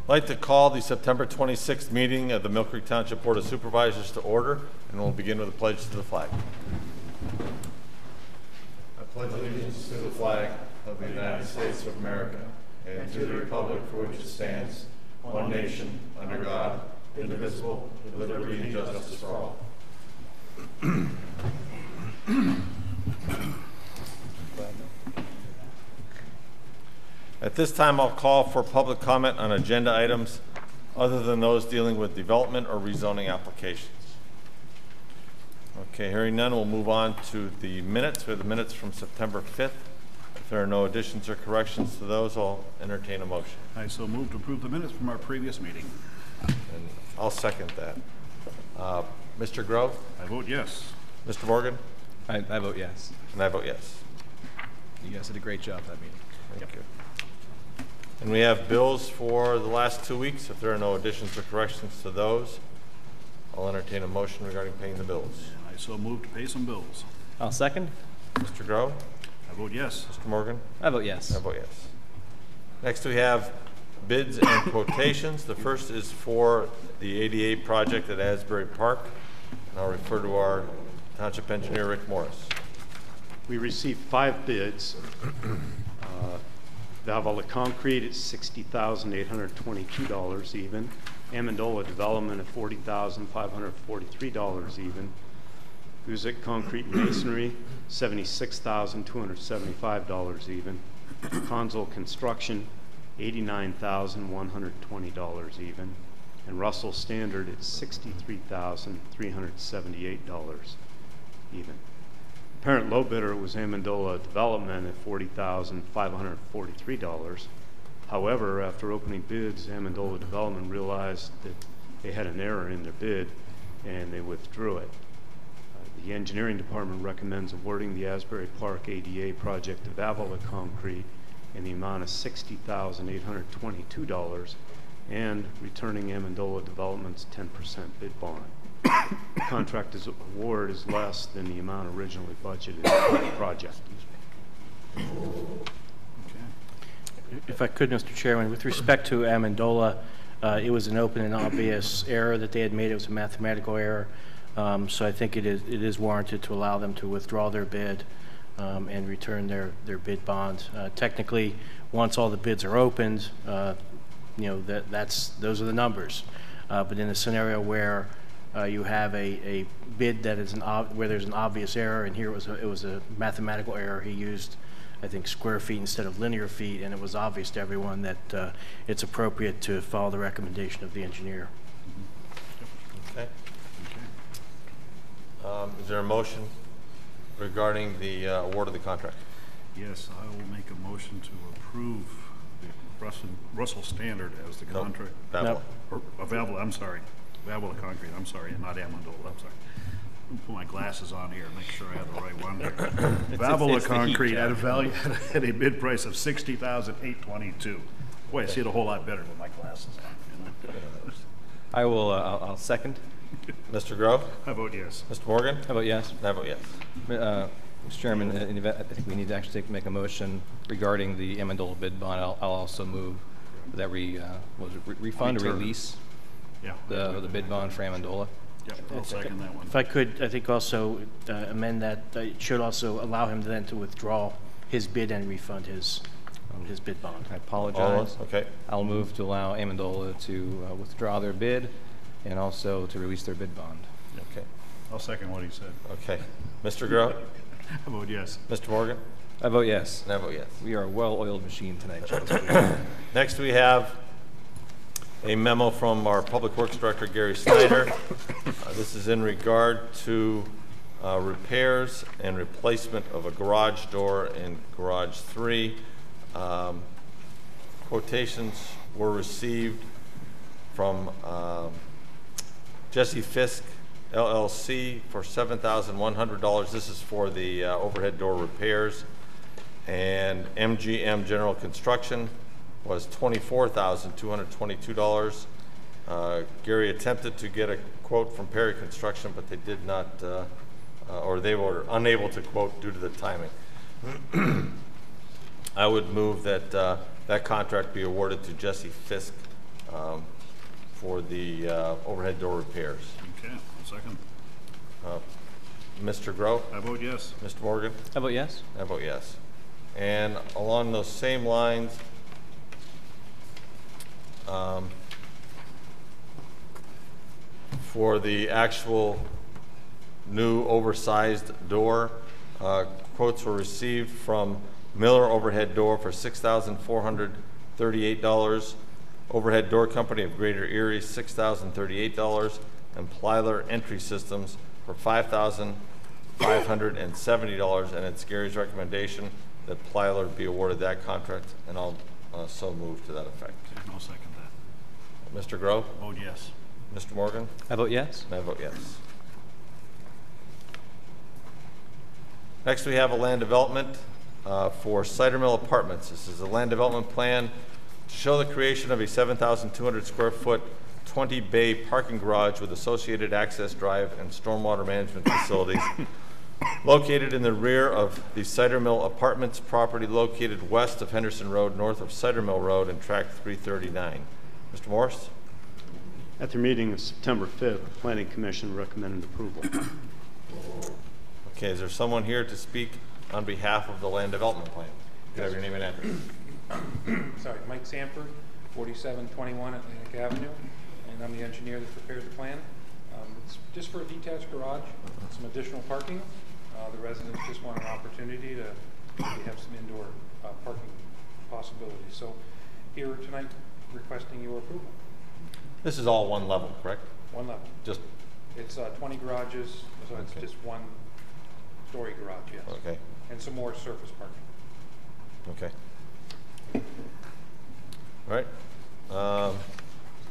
I'd like to call the September 26th meeting of the Mill Creek Township Board of Supervisors to order, and we'll begin with a pledge to the flag. I pledge allegiance to the flag of the United States of America and to the republic for which it stands, one nation, under God, indivisible, with liberty and justice for all. At this time, I'll call for public comment on agenda items other than those dealing with development or rezoning applications. Okay, hearing none, we'll move on to the minutes. We have the minutes from September 5th. If there are no additions or corrections to those, I'll entertain a motion. I so move to approve the minutes from our previous meeting. And I'll second that. Mr. Grove? I vote yes. Mr. Morgan? I vote yes. And I vote yes. You guys did a great job that meeting. Thank you. And we have bills for the last 2 weeks. If there are no additions or corrections to those, I'll entertain a motion regarding paying the bills. I so move to pay some bills. I'll second. Mr. Grove? I vote yes. Mr. Morgan? I vote yes. I vote yes. Next we have bids and quotations. The first is for the ADA project at Asbury Park. And I'll refer to our Township Engineer, Rick Morris. We received 5 bids. Valvola Concrete at $60,822 even. Amendola Development at $40,543 even. Guzik Concrete Masonry, $76,275 even. Consul Construction, $89,120 even. And Russell Standard at $63,378 even. Apparent low bidder was Amendola Development at $40,543. However, after opening bids, Amendola Development realized that they had an error in their bid and they withdrew it. The engineering department recommends awarding the Asbury Park ADA project to Valvola Concrete in the amount of $60,822 and returning Amendola Development's 10% bid bond. The contract award is less than the amount originally budgeted for the project. If I could, Mr. Chairman, with respect to Amendola, it was an open and obvious error that they had made. It was a mathematical error. So I think it is warranted to allow them to withdraw their bid and return their bid bond. Technically, once all the bids are opened, you know, those are the numbers. But in a scenario where you have a bid that is where there's an obvious error, and here it was a mathematical error. He used, I think, square feet instead of linear feet, and it was obvious to everyone that it's appropriate to follow the recommendation of the engineer. Okay. Is there a motion regarding the award of the contract? Yes, I will make a motion to approve the Russell Standard as the contract. Valvola. Valvola, I'm sorry. Valvola Concrete, I'm sorry, and not Amendola, I'm sorry. I'll put my glasses on here and make sure I have the right one there. Valvola Concrete at a bid price of $60,822. Boy, I see it a whole lot better with my glasses on. I will. I'll second. Mr. Grove? I vote yes. Mr. Morgan? I vote yes. And I vote yes. Mr. Chairman, I think we need to actually make a motion regarding the Amendola bid bond. I'll also move that refund or release the bid bond for Amendola. Yep, I'll second that one. If I could, I think also amend that. It should also allow him then to withdraw his bid and refund his bid bond. I apologize. Okay. I'll move to allow Amendola to withdraw their bid and also to release their bid bond. Okay. I'll second what he said. Okay. Mr. Grove? I vote yes. Mr. Morgan? I vote yes. And I vote yes. We are a well-oiled machine tonight, Charles. Next we have a memo from our Public Works Director, Gary Snyder. This is in regard to repairs and replacement of a garage door in Garage 3. Quotations were received from Jesse Fisk, LLC, for $7,100. This is for the overhead door repairs. And MGM General Construction was $24,222. Gary attempted to get a quote from Perry Construction, but they did not, or they were unable to quote due to the timing. I would move that that contract be awarded to Jesse Fisk for the overhead door repairs. Okay, I'll second. Mr. Grow? I vote yes. Mr. Morgan? How about yes? I vote yes. And along those same lines, for the actual new oversized door, quotes were received from Miller Overhead Door for $6,438, Overhead Door Company of Greater Erie, $6,038, and Plyler Entry Systems for $5,570, and it's Gary's recommendation that Plyler be awarded that contract, and I'll so move to that effect. Okay, I'll second that. Mr. Grove? Vote yes. Mr. Morgan? I vote yes. And I vote yes. Next, we have a land development for Cider Mill Apartments. This is a land development plan to show the creation of a 7,200 square foot 20-bay parking garage with associated access drive and stormwater management facilities located in the rear of the Cider Mill Apartments property located west of Henderson Road, north of Cider Mill Road and Tract 339. Mr. Morris? At their meeting of September 5th, the Planning Commission recommended approval. Okay, is there someone here to speak on behalf of the land development plan? You have your name and address. Sorry, Mike Sanford, 4721 Atlantic Avenue, and I'm the engineer that prepared the plan. It's just for a detached garage, some additional parking. The residents just want an opportunity to maybe have some indoor parking possibilities. So here tonight, requesting your approval. This is all one level, correct? One level. Just, It's 20 garages, so it's Okay. just one story garage, yes. okay, And some more surface parking. okay. All right.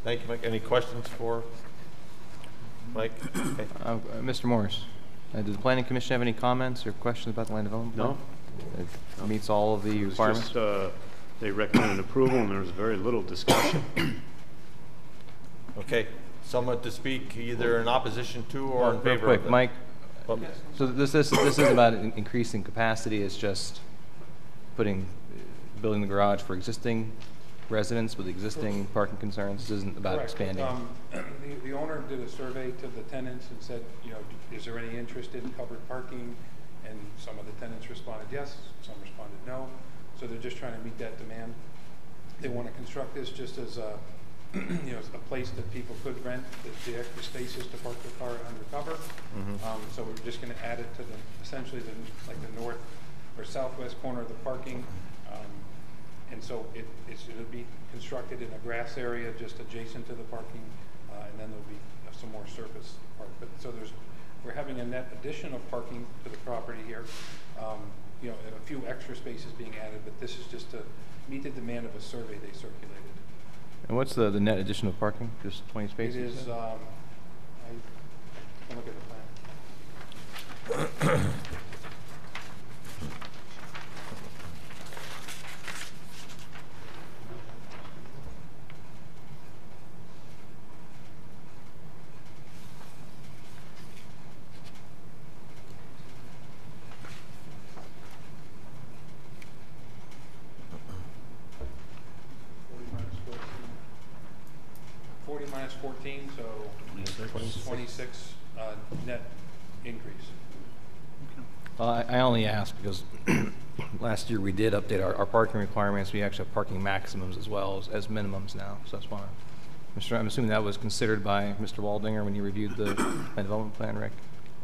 Thank you, Mike. Any questions for Mike? Okay. Mr. Morris, does the Planning Commission have any comments or questions about the land development plan? No? It meets all of the It was requirements? just, they recommended approval, and there was very little discussion. Okay. Someone to speak either in opposition to or in Real favor quick, of it? Mike, Oh, so this isn't about increasing capacity, it's just building the garage for existing residents with existing parking concerns? This isn't about Correct. expanding? The owner did a survey to the tenants and said, you know, is there any interest in covered parking? And some of the tenants responded yes, some responded no. So they're just trying to meet that demand. They want to construct this just as a, you know, a place that people could rent the extra spaces to park their car undercover. So we're just going to add it to the essentially like the north or southwest corner of the parking. And so it'll be constructed in a grass area just adjacent to the parking, and then there'll be some more surface park. But so we're having a net addition of parking to the property here. You know, a few extra spaces being added, but this is just to meet the demand of a survey they circulated. And what's the net additional parking? Just 20 spaces? It is. I can look at the plan. Minus 14, so 26 net increase. I only ask because last year we did update our parking requirements. We actually have parking maximums as well as minimums now. So that's why I'm assuming that was considered by Mr. Waldinger when you reviewed the land development plan, Rick?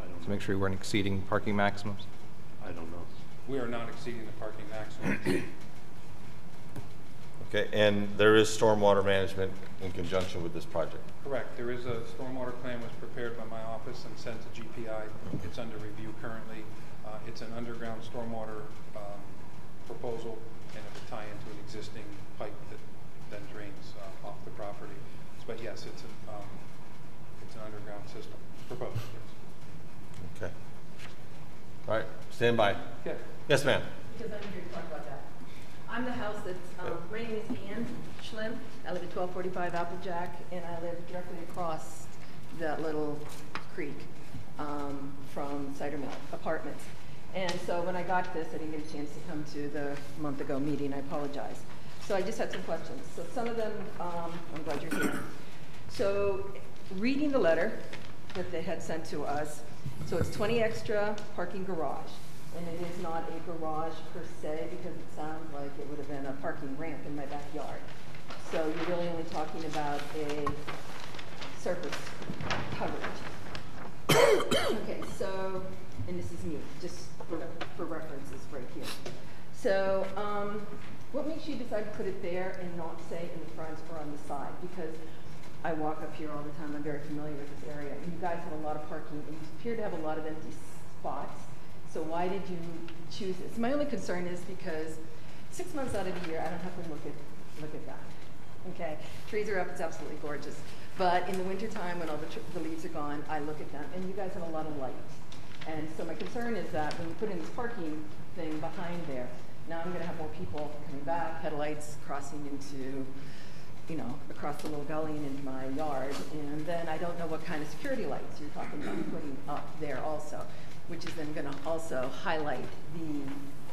I don't To know. make sure we weren't exceeding parking maximums? I don't know. We are not exceeding the parking maximum. Okay, and there is stormwater management in conjunction with this project. Correct. There is a stormwater plan was prepared by my office and sent to GPI. It's under review currently. It's an underground stormwater proposal, and it will tie into an existing pipe that then drains off the property. But yes, it's an underground system proposed. Yes. Okay. All right, stand by. Okay. Yes, ma'am. Because I'm here to talk about that. I'm the house that's, my name is Ann Schlim. I live at 1245 Applejack, and I live directly across that little creek from Cider Mill Apartments. And so when I got this, I didn't get a chance to come to the month ago meeting. I apologize. So I just had some questions. So some of them, I'm glad you're here. So reading the letter that they had sent to us, so it's 20 extra parking garage. And it is not a garage per se, because it sounds like it would have been a parking ramp in my backyard. So you're really only talking about a surface coverage. Okay, so, and this is me, just for references right here. So, what makes you decide to put it there and not say in the front or on the side? Because I walk up here all the time, I'm very familiar with this area, and you guys have a lot of parking, and you appear to have a lot of empty spots. So why did you choose this? My only concern is because 6 months out of the year, I don't have to look at that. Okay, trees are up, it's absolutely gorgeous. But in the wintertime, when all the leaves are gone, I look at them, and you guys have a lot of light. And so my concern is that when you put in this parking thing behind there, now I'm gonna have more people coming back, headlights crossing into, you know, across the little gully and into my yard. And then I don't know what kind of security lights you're talking about putting up there also, which is then gonna also highlight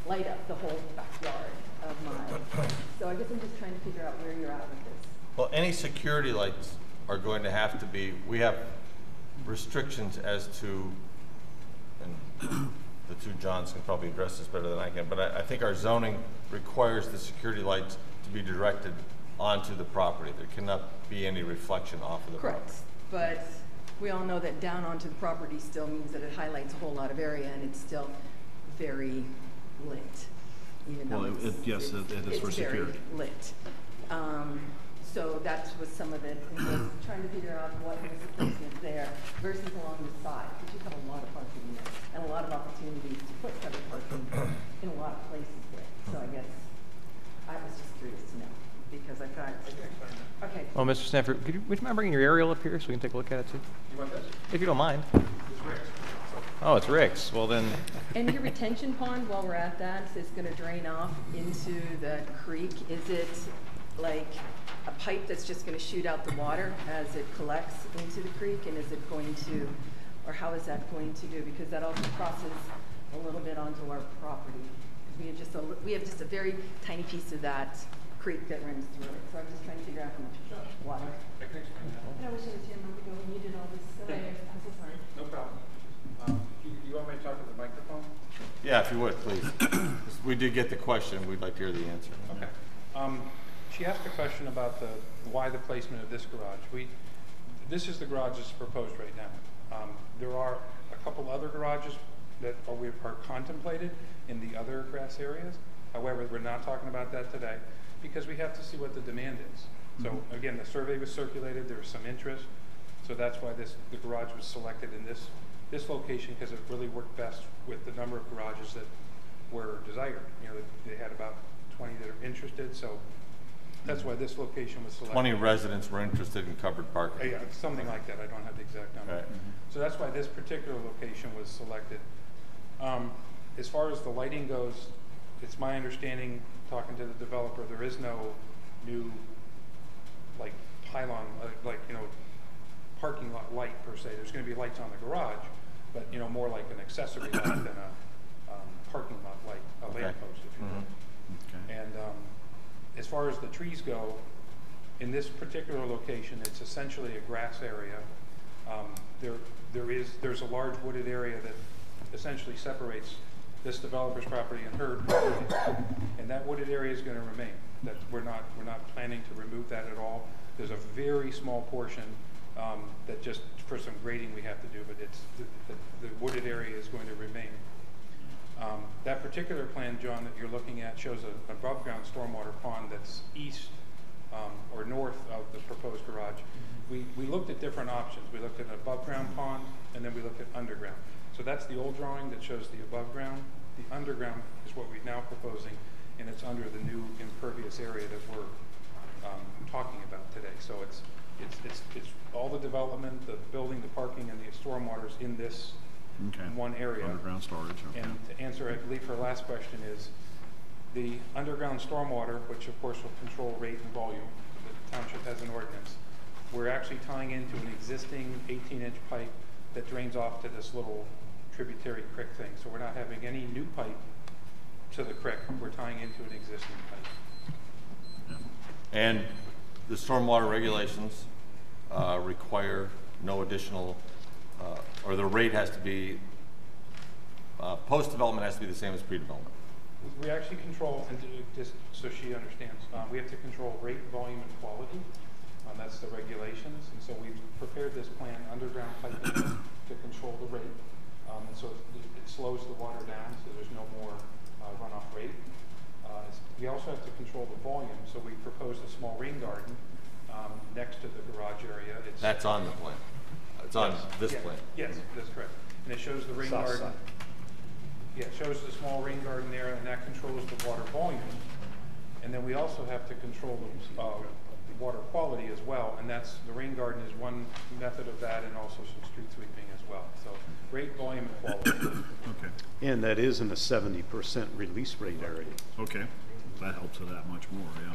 light up the whole backyard of mine. So I guess I'm just trying to figure out where you're at with this. Well, any security lights are going to have to be, we have restrictions as to, and the two Johns can probably address this better than I can, but I think our zoning requires the security lights to be directed onto the property. There cannot be any reflection off of the property. Correct, but we all know that down onto the property still means that it highlights a whole lot of area, and it's still very lit. Even though Well, yes, it is for security. It's very lit. So that was some of it, and just trying to figure out what was the placement there versus along the side, because you have a lot of parking there, and a lot of opportunities to put covered parking in a lot of places there. So I guess I was just curious to know, because I thought, okay. Well, Mr. Stanford, would you mind bringing your aerial up here so we can take a look at it too? You want this? If you don't mind. It's Rick's. Oh, it's Rick's. Well then, And your retention pond, while we're at that, is going to drain off into the creek. Is it like a pipe that's just going to shoot out the water as it collects into the creek? And is it going to, or how is that going to do? Because that also crosses a little bit onto our property. We have just a very tiny piece of that creek that runs through it. So I'm just trying to figure out how much water. I can explain that. And I wish it was here a month ago when you did all this. I'm so sorry. No problem. You want me to talk to the microphone? Yeah, if you would, please. We did get the question. We'd like to hear the answer. Okay. She asked a question about why the placement of this garage. This is the garage that's proposed right now. There are a couple other garages that are contemplated in the other grass areas. However, we're not talking about that today because we have to see what the demand is. So again, the survey was circulated. There was some interest. So that's why the garage was selected in this location, because it really worked best with the number of garages that were desired. You know, they had about 20 that are interested, so that's why this location was selected. 20 residents were interested in covered parking. Yeah, something like that. I don't have the exact number. Right. So that's why this particular location was selected. As far as the lighting goes, it's my understanding, talking to the developer, there is no new like pylon, parking lot light per se. There's going to be lights on the garage, but more like an accessory light than a parking lot light, a lamppost, if you will. Okay. And as far as the trees go, in this particular location, it's essentially a grass area. There's a large wooded area that essentially separates this developer's property and her property, and that wooded area is going to remain. That we're not planning to remove that at all. There's a very small portion that just for some grading we have to do, but it's the wooded area is going to remain. That particular plan, John, that you're looking at shows an above ground stormwater pond that's east or north of the proposed garage. We looked at different options. We looked at an above ground pond, and then we looked at underground. So that's the old drawing that shows the above ground. The underground is what we're now proposing, and it's under the new impervious area that we're talking about today. So it's all the development, the building, the parking, and the stormwaters in this one area. Underground storage. Okay. And to answer, I believe her last question is, the underground stormwater, which of course will control rate and volume, the township has an ordinance. We're actually tying into an existing 18-inch pipe that drains off to this little tributary creek thing. So we're not having any new pipe to the creek. We're tying into an existing pipe. Yeah. And the stormwater regulations require no additional, or the rate has to be, post-development has to be the same as pre-development. We actually control, and just so she understands, we have to control rate, volume, and quality. That's the regulations, and so we've prepared this plan, underground piping, to control the rate. And so it slows the water down, so there's no more runoff rate. We also have to control the volume, so we proposed a small rain garden next to the garage area. That's on the plan. It's on this Yeah, plan. Yes, that's correct. And it shows the rain South garden. side. Yeah, it shows the small rain garden there, and that controls the water volume. And then we also have to control the water quality as well, and that's, the rain garden is one method of that, and also some street sweeping as well. So rate, volume, and quality. Okay, And that is in a 70% release rate area. okay. That helps it that much more, yeah.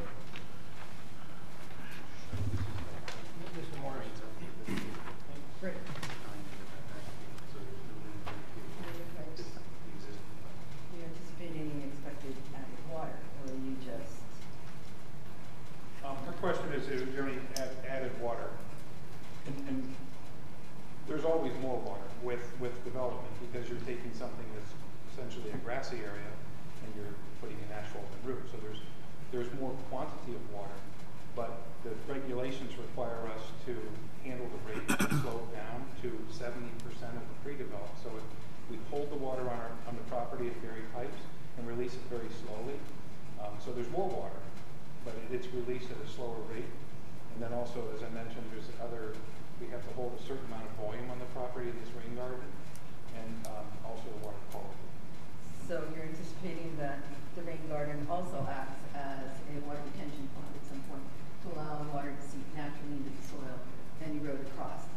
Great. Do you anticipate any expected added water, or are you just? Her question is there any added water? And there's always more water with development, because you're taking something that's essentially a grassy area and you're putting an asphalt roof. So there's more quantity of water, but the regulations require us to handle the rate and slow it down to 70% of the pre-developed. So we hold the water on the property at Berry Pipes and release it very slowly. So there's more water, but it's released at a slower rate. And then also, as I mentioned, we have to hold a certain amount of volume on the property in this rain garden, and also water quality. So you're anticipating that the rain garden also acts as a water retention pond at some point to allow water to seep naturally into the soil and erode across?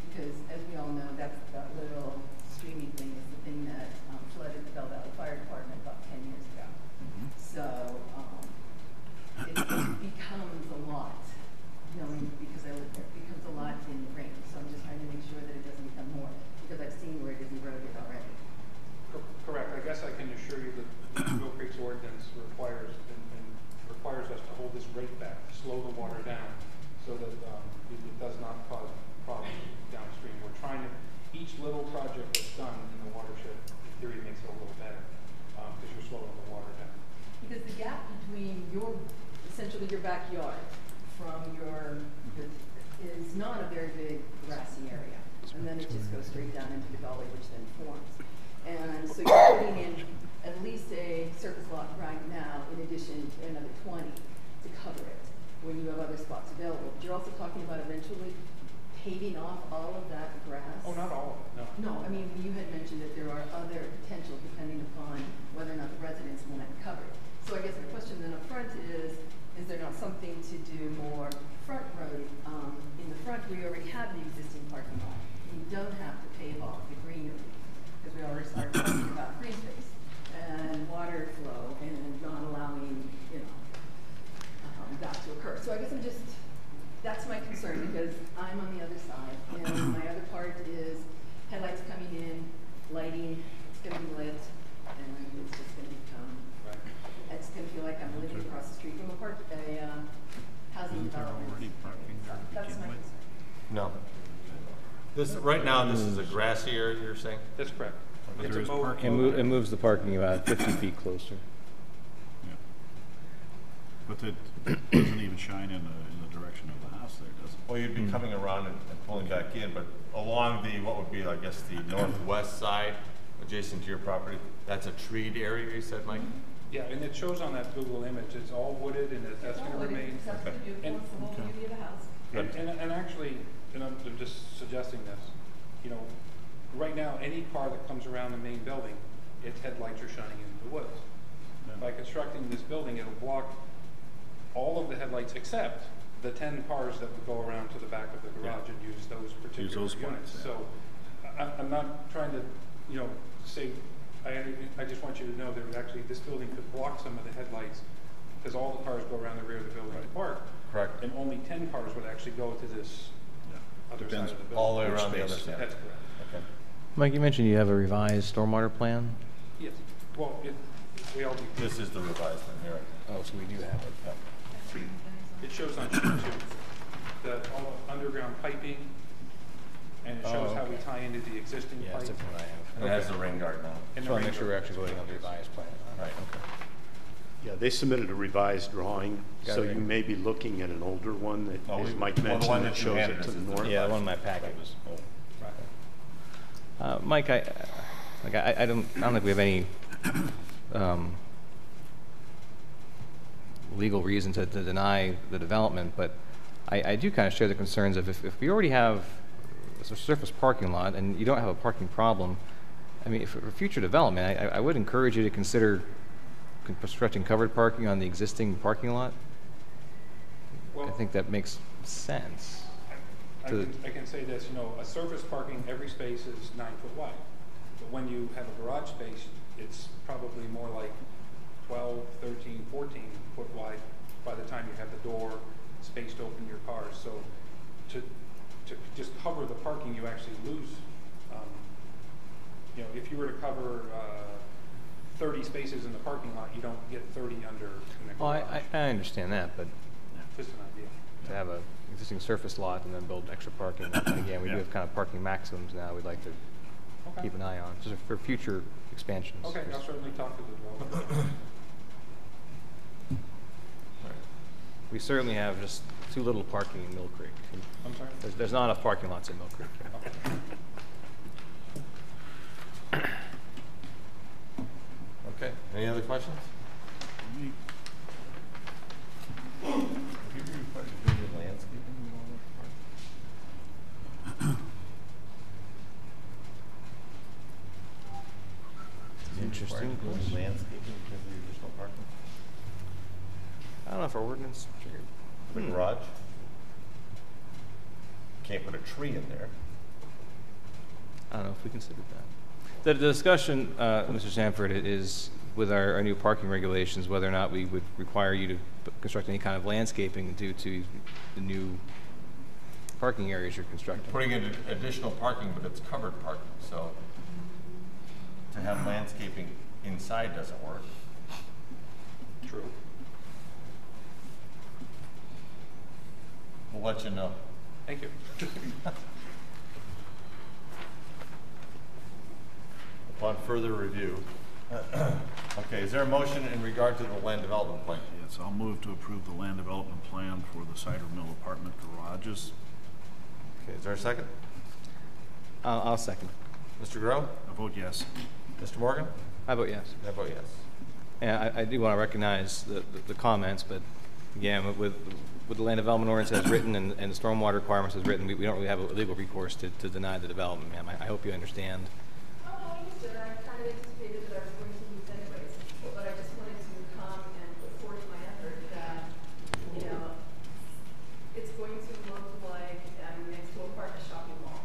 Because as we all know, that little streaming thing is the thing that flooded the Bell Valley Fire Department about 10 years ago. So it becomes a lot, because I live there, it becomes a lot in the rain. So I'm just trying to make sure that it doesn't become more, because I've seen where it is eroded already. Correct. I guess I can assure you that Mill Creek's ordinance requires us to hold this rate back, to slow the water down, so that it does not cause problems downstream. We're trying to, each little project that's done in the watershed, in theory, makes it a little better, because you're slowing the water down. Because the gap between essentially your backyard from is not a very big grassy area. And then it just goes straight down into the gully, which then forms. And so you're putting in at least a surface lot right now, in addition to another 20 to cover it when you have other spots available. But you're also talking about eventually paving off all of that grass. Oh, not all of it, no. No, I mean, you had mentioned that there are other potential depending upon whether or not the residents want it covered. So I guess my question then up front is there not something to do more front road? In the front, we already have the existing parking lot. You don't have to pave off the greenery, because we already started talking about green space and water flow and not allowing, that to occur. So I guess that's my concern, because I'm on the other side, and my other part is headlights coming in, lighting, it's going to be lit, and it's just going to become, it's going to feel like I'm living across the street from a housing development. So that's my concern. No. Right now, this is a grassy area, you're saying? That's correct. But It's there a is mowed- parking. It moves the parking about 50 feet closer. Yeah. But it doesn't even shine in the direction of the house there, does it? Well, you'd be coming around and pulling back in, but along what would be, I guess, the northwest side, adjacent to your property, that's a treed area, you said, Mike? Yeah, and it shows on that Google image, it's all wooded, and that's going to remain. It's absolutely beautiful, it's the whole beauty of the house. And actually, and I'm just suggesting this, right now, any car that comes around the main building, its headlights are shining into the woods. By constructing this building, it'll block all of the headlights except the 10 cars that would go around to the back of the garage and use those particular those units. spots, yeah. So I'm not trying to, say, I just want you to know that actually this building could block some of the headlights, because all the cars go around the rear of the building to park. Correct. And only 10 cars would actually go to this other side Depends of the building. All the way Which around the other space? side. That's correct. Okay. Mike, you mentioned you have a revised stormwater plan? Yes. Well, we all do. This is the revised one here. Oh, so we do have it. It shows on sheet 2, all the underground piping, and it shows how we tie into the existing Yeah, pipe. that's different what I have. And it has the rain guard now. And Just the want to rain make sure we're guard. actually voting on the revised plan. Right. Okay. Yeah, they submitted a revised drawing, Got so it. you may be looking at an older one that, Oh, as Mike well, the mentioned, one that that you shows handed it us to the is the north. Yeah, the one in my packet was old. Mike, I don't think we have any legal reason to deny the development, but I do kind of share the concerns of if we already have a surface parking lot and you don't have a parking problem, I mean, for future development, I would encourage you to consider constructing covered parking on the existing parking lot. I Well, think that makes sense. I can say this, a surface parking, every space is 9 foot wide. But when you have a garage space, it's probably more like 12, 13, 14 foot wide by the time you have the door, space to open your cars. So to just cover the parking, you actually lose. If you were to cover 30 spaces in the parking lot, you don't get 30 under in the Well, garage. I understand that, but Just an idea. to have a existing surface lot and then build extra parking, and again, we do Yeah. have kind of parking maximums now we'd like to Okay. keep an eye on, just for future expansions. Okay, I'll certainly talk to the developer. We certainly have just too little parking in Mill Creek. I'm sorry? There's not enough parking lots in Mill Creek. Okay, any other questions? Have you required to do any landscaping along that park? Interesting. Required to do any landscaping because of the additional parking? I don't know if our ordinance triggered. The garage? Can't put a tree in there. I don't know if we considered that. The discussion, Mr. Sanford, is with our new parking regulations, whether or not we would require you to construct any kind of landscaping due to the new parking areas you're constructing. Putting in additional parking, but it's covered parking, so to have landscaping inside doesn't work. True. We'll let you know. Thank you. Upon further review. Okay, is there a motion in regard to the land development plan? Yes, I'll move to approve the land development plan for the cider mill apartment garages. Okay, is there a second? I'll second. Mr. Grow? I vote yes. Mr. Morgan? I vote yes. I vote yes. And I do want to recognize the comments, but again, with the land development ordinance as written and the stormwater requirements as written, we don't really have a legal recourse to deny the development, ma'am. I hope you understand. Oh, no, I understood. I kind of anticipated that I was going to lose anyways, but I just wanted to come and put forth my effort that, it's going to look like next to a park, a shopping mall.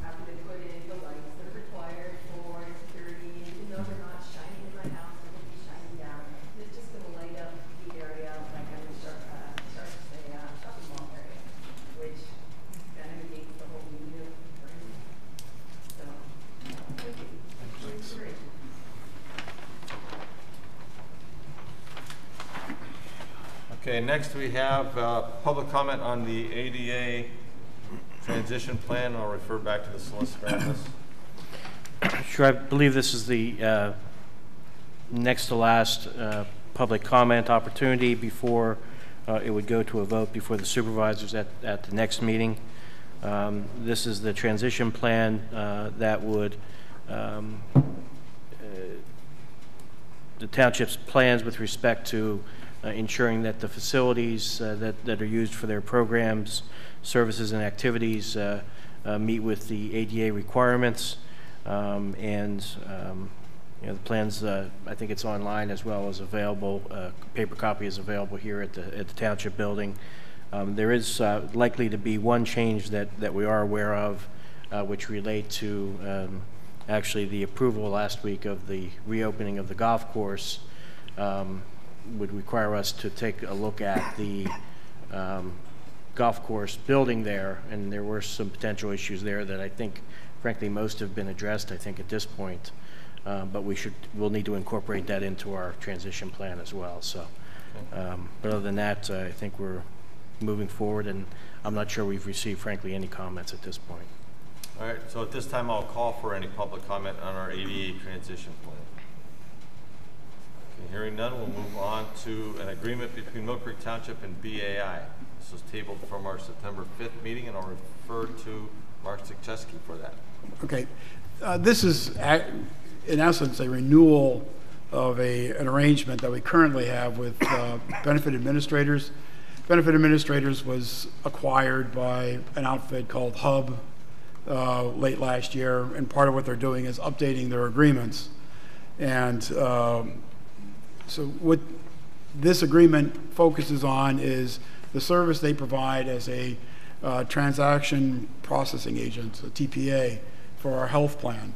After they put in the lights that are required for security, even though they're not shining in my house, they're going to be shining down. And it's just going to light up the area like I would start to say shopping mall area, which kind of negates the whole meaning for me. So, thank you. It's great. Okay, next we have public comment on the ADA transition plan. I'll refer back to the solicitor on this. Sure, I believe this is the next to last public comment opportunity before it would go to a vote before the supervisors at the next meeting. This is the transition plan that would, the township's plans with respect to ensuring that the facilities that are used for their programs, services, and activities meet with the ADA requirements. The plans, I think it's online as well as available. Paper copy is available here at the township building. There is likely to be one change that we are aware of, which relate to actually the approval last week of the reopening of the golf course. Would require us to take a look at the golf course building there, and there were some potential issues there that I think, frankly, most have been addressed, I think, at this point. But we'll need to incorporate that into our transition plan as well. So But other than that, I think we're moving forward, and I'm not sure we've received, frankly, any comments at this point. All right, so at this time, I'll call for any public comment on our ADA transition plan. Okay, hearing none, we'll move on to an agreement between Mill Creek Township and BAI. This was tabled from our September 5th meeting, and I'll refer to Mark Zikczewski for that. Okay. This is, in essence, a renewal of an arrangement that we currently have with benefit administrators. Benefit Administrators was acquired by an outfit called Hub late last year, and part of what they're doing is updating their agreements. And so what this agreement focuses on is the service they provide as a transaction processing agent, a TPA, for our health plan.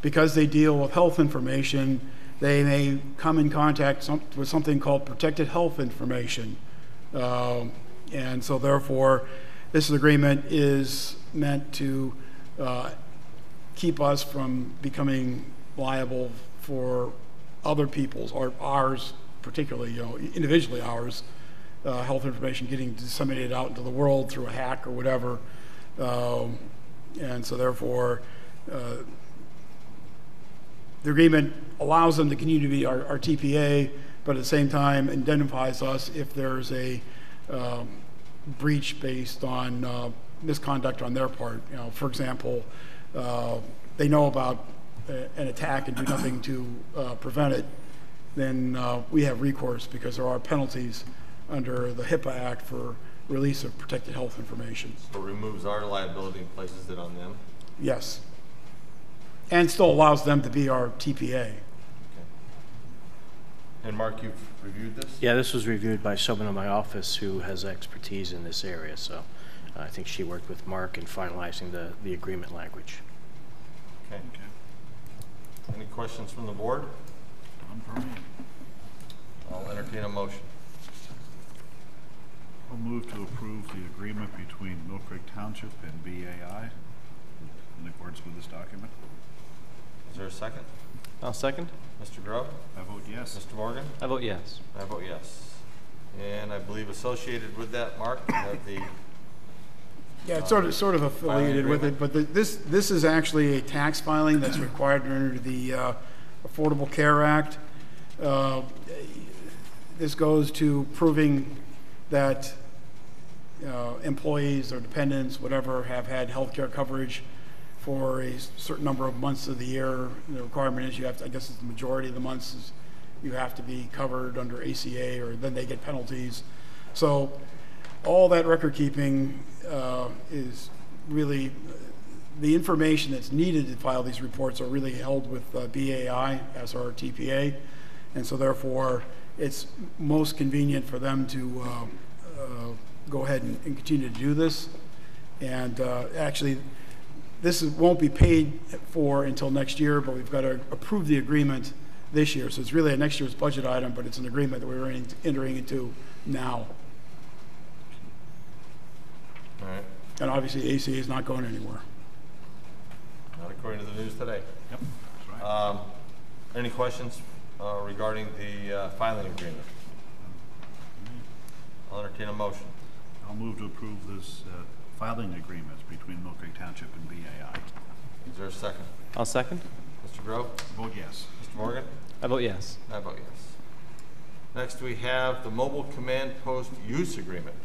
Because they deal with health information, they may come in contact with something called protected health information. And so therefore, this agreement is meant to keep us from becoming liable for other people's, or ours particularly, individually ours, health information getting disseminated out into the world through a hack or whatever. And so therefore, the agreement allows them to continue to be our TPA, but at the same time indemnifies us if there's a breach based on misconduct on their part. For example, they know about an attack and do nothing to prevent it, then we have recourse because there are penalties under the HIPAA Act for release of protected health information. So it removes our liability and places it on them? Yes. And still allows them to be our TPA. Okay. And Mark, you've reviewed this? Yeah, this was reviewed by someone in my office who has expertise in this area, so I think she worked with Mark in finalizing the agreement language. Okay. Any questions from the board? None for me. I'll entertain a motion. I'll move to approve the agreement between Mill Creek Township and BAI in accordance with this document. Is there a second? I'll second. Mr. Grove? I vote yes. Mr. Morgan? I vote yes. I vote yes. And I believe associated with that, Mark, you have the... Yeah, it's sort of affiliated with it, but this is actually a tax filing that's required under the Affordable Care Act. This goes to proving that employees or dependents, whatever, have had health care coverage for a certain number of months of the year. The requirement is you have to, I guess it's the majority of the months, is you have to be covered under ACA, or then they get penalties. So all that record keeping is really the information that's needed to file these reports are really held with BAI as our TPA, and so therefore it's most convenient for them to go ahead and continue to do this. And actually, this won't be paid for until next year, but we've got to approve the agreement this year. So it's really a next year's budget item, but it's an agreement that we're entering into now. All right. And obviously, ACA is not going anywhere. Not according to the news today. Yep, that's right. Any questions regarding the filing agreement? I'll entertain a motion. I'll move to approve this filing agreement between Mill Creek Township and BAI. Is there a second? I'll second. Mr. Grove? Vote yes. Mr. Morgan? I vote yes. I vote yes. Next, we have the mobile command post use agreement.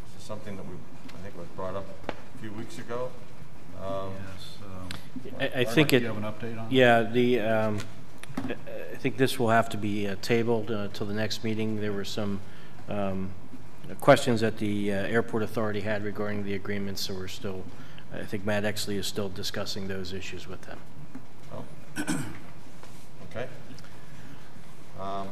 This is something that I think was brought up a few weeks ago. Yes. I think do you have an update on it? Yeah, I think this will have to be tabled till the next meeting. There were some questions that the airport authority had regarding the agreement, so we're still, I think Matt Exley is still discussing those issues with them. Oh. Okay. All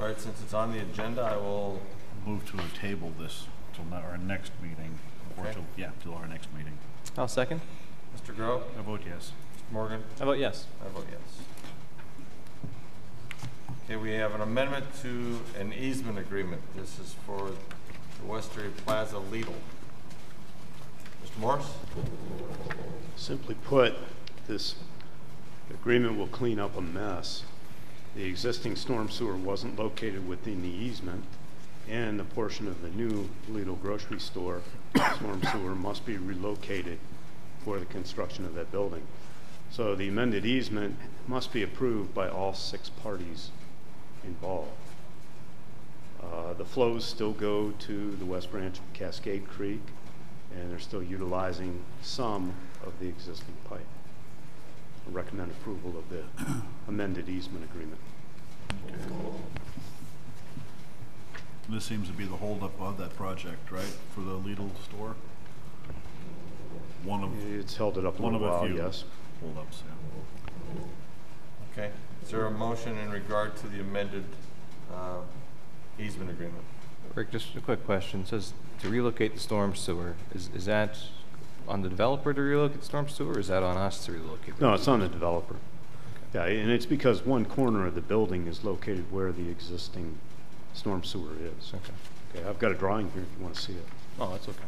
right, since it's on the agenda, I will... Move to table this till our next meeting. Or Okay. till our next meeting. I'll second. Mr. Grove? I vote yes. Mr. Morgan? I vote yes. I vote yes. Okay, we have an amendment to an easement agreement. This is for the Westbury Plaza Lidl. Mr. Morris? Simply put, this agreement will clean up a mess The existing storm sewer wasn't located within the easement, and the portion of the new Lidl grocery store storm sewer must be relocated for the construction of that building. So the amended easement must be approved by all 6 parties involved. The flows still go to the west branch of Cascade Creek, and they're still utilizing some of the existing pipe. I recommend approval of the amended easement agreement. This seems to be the holdup of that project, right, for the Lidl store? It's held it up a little while, yes. Holdups, yeah. Okay. Is there a motion in regard to the amended easement agreement? Rick, just a quick question. It says to relocate the storm sewer. Is that on the developer to relocate the storm sewer, or is that on us to relocate? No, it's on the developer. Yeah, and it's because one corner of the building is located where the existing storm sewer is. Okay. Okay, I've got a drawing here if you want to see it. Oh, that's okay.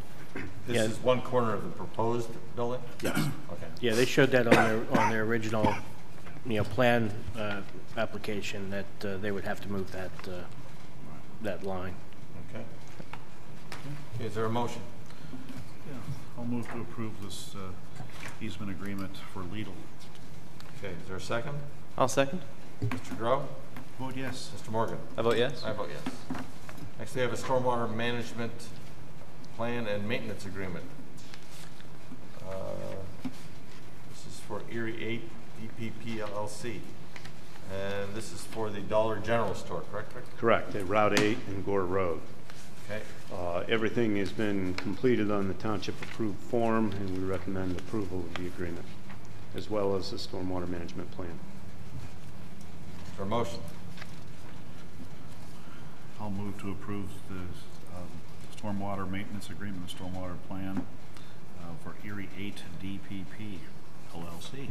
This is one corner of the proposed building? Yes. Okay. Yeah, they showed that on their original, plan application that they would have to move that line. Okay. Okay, is there a motion? Yeah, I'll move to approve this easement agreement for Lidl. Okay, is there a second? I'll second. Mr. Grow? Vote yes. Mr. Morgan? I vote yes. I vote yes. Next, we have a stormwater management plan and maintenance agreement. This is for Erie 8 DPP LLC. And this is for the Dollar General store, correct, Rick? Correct, at Route 8 and Gore Road. Okay. Everything has been completed on the township approved form, and we recommend approval of the agreement, as well as the stormwater management plan. For a motion? I'll move to approve the stormwater maintenance agreement, the stormwater plan for Erie 8 DPP LLC. Is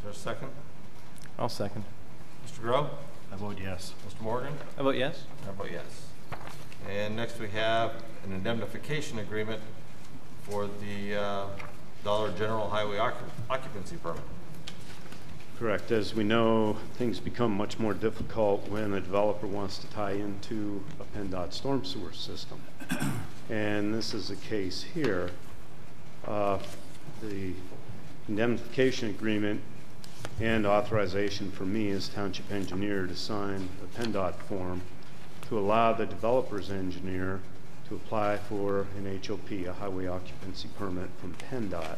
there a second? I'll second. Mr. Grow? I vote yes. Mr. Morgan? I vote yes. I vote yes. And next we have an indemnification agreement for the Dollar General Highway occupancy permit. Correct. As we know, things become much more difficult when a developer wants to tie into a PennDOT storm sewer system. And this is the case here. The indemnification agreement and authorization for me as township engineer to sign a PennDOT form to allow the developer's engineer to apply for an HOP, a highway occupancy permit from PennDOT,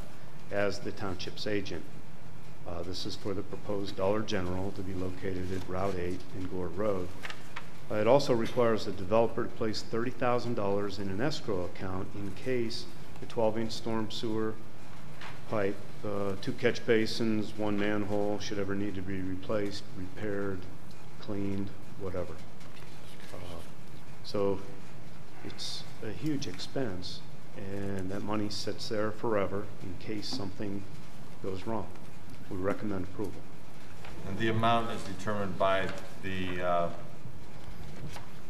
as the township's agent. This is for the proposed Dollar General to be located at Route 8 and Gore Road. It also requires the developer to place $30,000 in an escrow account in case the 12-inch storm sewer pipe, 2 catch basins, 1 manhole should ever need to be replaced, repaired, cleaned, whatever. So it's a huge expense, and that money sits there forever in case something goes wrong. We recommend approval. And the amount is determined by the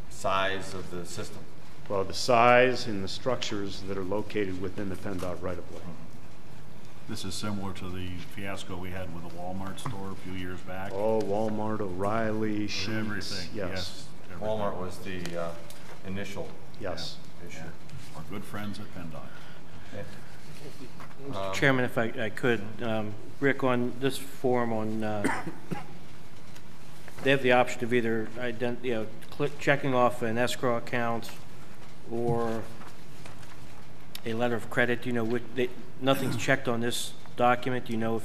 size of the system. Well, the size and the structures that are located within the PennDOT right-of-way. This is similar to the fiasco we had with the Walmart store a few years back. Oh, Walmart, O'Reilly, Sheetz. Everything, Yes. everything. Walmart was the initial Yes. issue. Our good friends at PennDOT. Okay. Mr. Chairman, if I could, Rick, on this form on, they have the option of either checking off an escrow account or a letter of credit. Do you know nothing's checked on this document? Do you know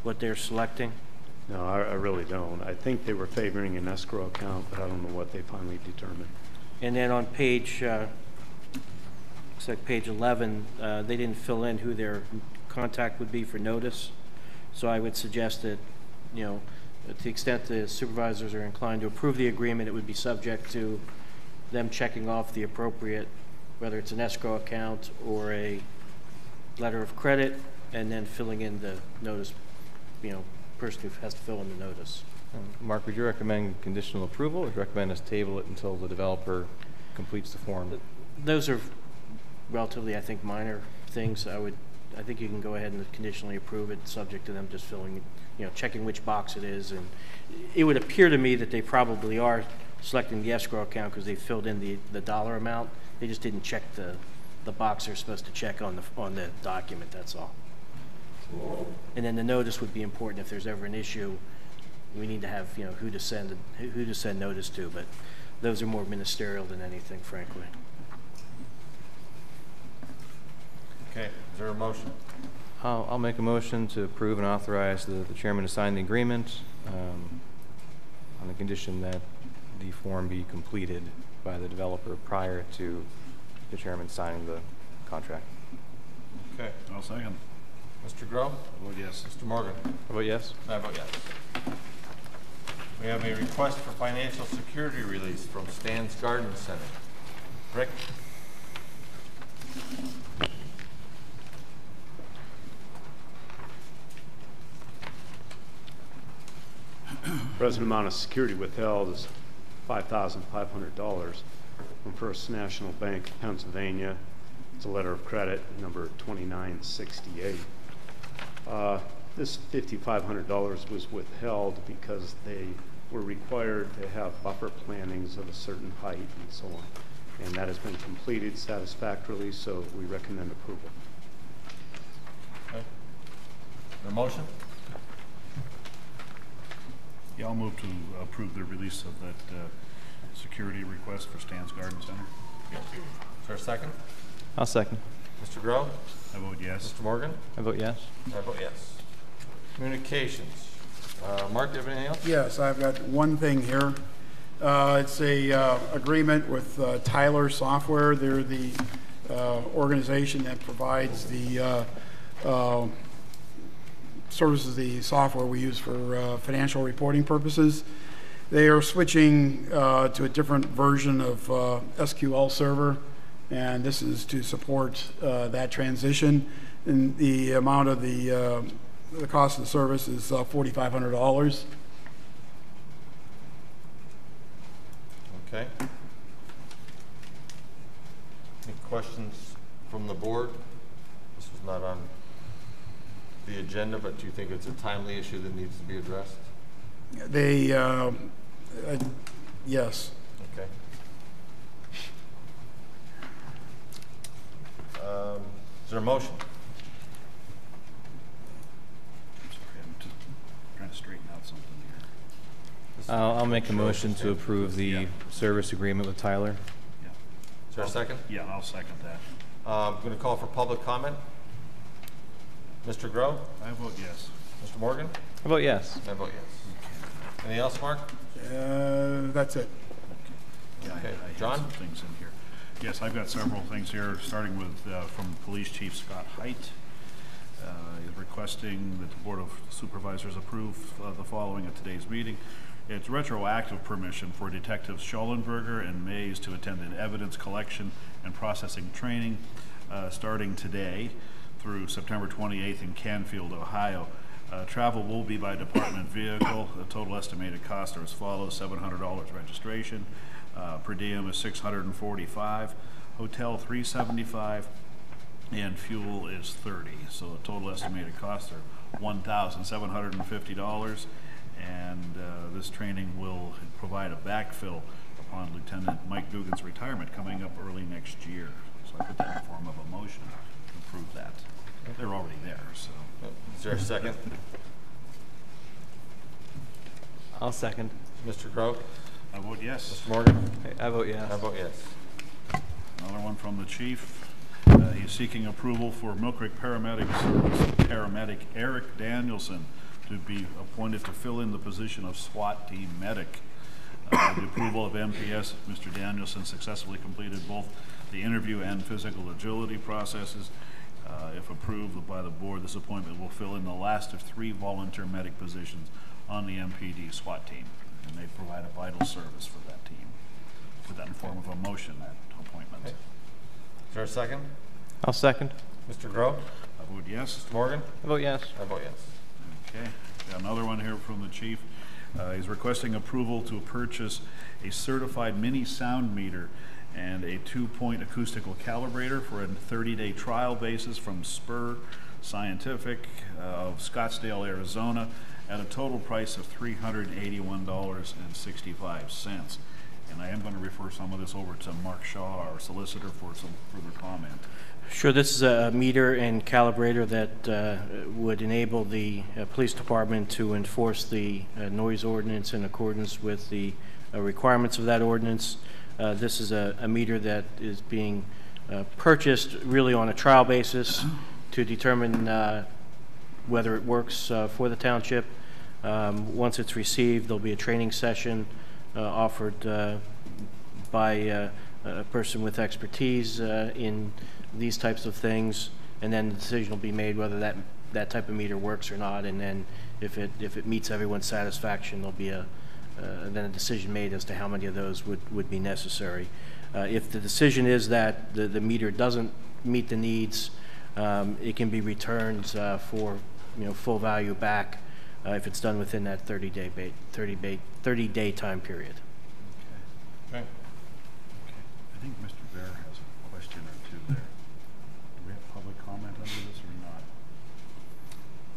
what they're selecting? No, I really don't. I think they were favoring an escrow account, but I don't know what they finally determined. And then on page, looks like page 11, they didn't fill in who their contact would be for notice. So I would suggest that, to the extent the supervisors are inclined to approve the agreement, it would be subject to them checking off the appropriate, whether it's an escrow account or a letter of credit, and then filling in the notice, person who has to fill in the notice. Mark, would you recommend conditional approval, or would you recommend us table it until the developer completes the form? Those are relatively, I think, minor things. I would I think you can go ahead and conditionally approve it, subject to them just filling, checking which box it is. And it would appear to me that they probably are selecting the escrow account because they filled in the dollar amount. They just didn't check the box they're supposed to check on the document, that's all. And then the notice would be important if there's ever an issue. We need to have, who to send notice to, but those are more ministerial than anything, frankly. Okay, is there a motion? I'll make a motion to approve and authorize the chairman to sign the agreement on the condition that the form be completed by the developer prior to the chairman signing the contract. Okay. I'll second. Mr. Groh? I vote yes. Mr. Morgan? I vote yes. I vote yes. We have a request for financial security release from Stan's Garden Center. Rick? Present amount of security withheld is $5,500 from First National Bank of Pennsylvania. It's a letter of credit number 2968. This $5,500 was withheld because they were required to have buffer plantings of a certain height and so on. And that has been completed satisfactorily, so we recommend approval. Okay. The motion? Yeah, I'll move to approve the release of that security request for Stan's Garden Center. Is there a second? I'll second. Mr. Groh? I vote yes. Mr. Morgan? I vote yes. I vote yes. Communications. Mark, do you have anything else? Yes, I've got one thing here. It's a agreement with Tyler Software. They're the organization that provides the services, the software we use for financial reporting purposes. They are switching to a different version of SQL Server, and this is to support that transition. And the amount of the cost of the service is $4,500. Okay. Any questions from the board? This was not on the agenda, but do you think it's a timely issue that needs to be addressed? They, yes. Okay. Is there a motion? Sorry, I'm just trying to straighten out something here. I'll make a motion to approve the service agreement with Tyler. Yeah. Is there a second? Yeah, I'll second that. I'm going to call for public comment. Mr. Groh? I vote yes. Mr. Morgan? I vote yes. I vote yes. Anything else, Mark? That's it. Yeah, Okay. I had John? some things in here. Yes, I've got several things here, starting with from Police Chief Scott Height. He's requesting that the Board of Supervisors approve the following at today's meeting. It's retroactive permission for Detectives Schollenberger and Mays to attend an evidence collection and processing training starting today through September 28th in Canfield, Ohio. Travel will be by department vehicle. The total estimated costs are as follows: $700 registration, per diem is $645, hotel $375, and fuel is $30. So the total estimated costs are $1,750. And this training will provide a backfill upon Lieutenant Mike Dugan's retirement coming up early next year. So I put that in the form of a motion to approve that. They're already there, so. Is there a second? I'll second. Mr. Groh? I vote yes. Mr. Morgan? I vote yes. I vote yes. Another one from the chief. He's seeking approval for Mill Creek Paramedic Service paramedic Eric Danielson to be appointed to fill in the position of SWAT team medic. With the approval of MPS, Mr. Danielson successfully completed both the interview and physical agility processes. If approved by the board, this appointment will fill in the last of 3 volunteer medic positions on the MPD SWAT team, and they provide a vital service for that team. Put that in form of a motion, that appointment. Okay. Is there a second? I'll second. Mr. Groh? I vote yes. Mr. Morgan? I vote yes. I vote yes. Okay, got another one here from the chief. He's requesting approval to purchase a certified mini sound meter and a 2-point acoustical calibrator for a 30-day trial basis from Spur Scientific of Scottsdale, Arizona, at a total price of $381.65. And I am going to refer some of this over to Mark Shaw, our solicitor, for some further comment. Sure, this is a meter and calibrator that would enable the police department to enforce the noise ordinance in accordance with the requirements of that ordinance. This is a meter that is being purchased really on a trial basis to determine whether it works for the township. Once it's received, there'll be a training session offered by a person with expertise in these types of things, and then the decision will be made whether that type of meter works or not, and then if it meets everyone's satisfaction, there'll be then a decision made as to how many of those would be necessary. If the decision is that the meter doesn't meet the needs, it can be returned for full value back if it's done within that 30-day time period. Okay. I think Mr. Bear has a question or two there. Do we have public comment under this or not?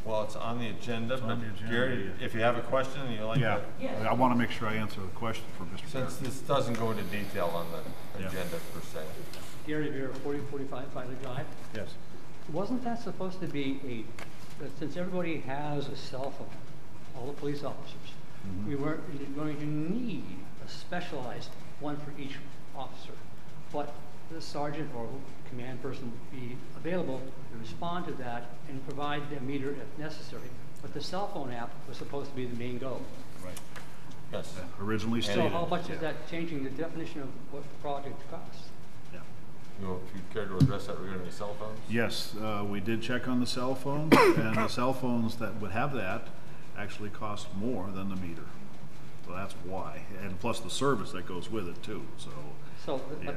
Well, it's on the agenda, It's on but the agenda, Gary, yeah. if you have a question and you like Yeah, to, I want to make sure I answer the question for Mr. Bear. since this doesn't go into detail on the Yeah. agenda per se. Gary Beer, 4045 Filer Drive. Yes. Wasn't that supposed to be since everybody has a cell phone, all the police officers, we weren't going to need a specialized one for each officer, but the sergeant or command person would be available to respond to that and provide the meter if necessary. But the cell phone app was supposed to be the main goal. Right. Yes. Originally So stated. how much is that changing the definition of what the project costs? Yeah. If you care to address that regarding the cell phones? Yes, we did check on the cell phones, and the cell phones that would have that actually cost more than the meter. So that's why, and plus the service that goes with it too, so. So, Yeah.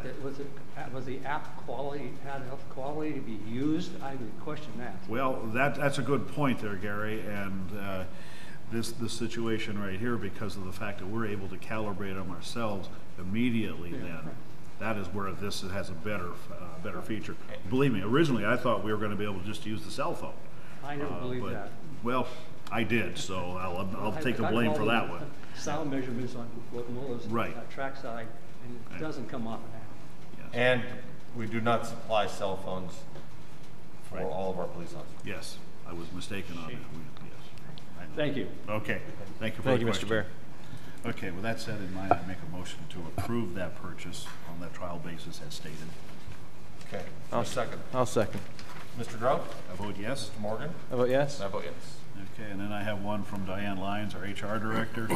was the app quality, had enough quality to be used? I would question that. Well, that's a good point there, Gary, and this situation right here, because of the fact that we're able to calibrate them ourselves immediately Yeah, then, right. that is where this has a better feature. Believe me, originally I thought we were going to be able to just use the cell phone. I never believed but- that. Well, I did, so I'll take the blame for that one. Sound measurements on locomotives. Right. Trackside, and it doesn't come off of that. Yes. And we do not supply cell phones for Right. all of our police officers. Yes, I was mistaken on that. Yes. I know. Thank you. Okay, thank you for Thank the you, question. Mr. Bear. Okay, with that said in mind, I make a motion to approve that purchase on that trial basis as stated. Okay. I'll Second. I'll second. Mr. Groh? I vote yes. Mr. Morgan? I vote yes. I vote yes. Okay, and then I have one from Diane Lyons, our HR director.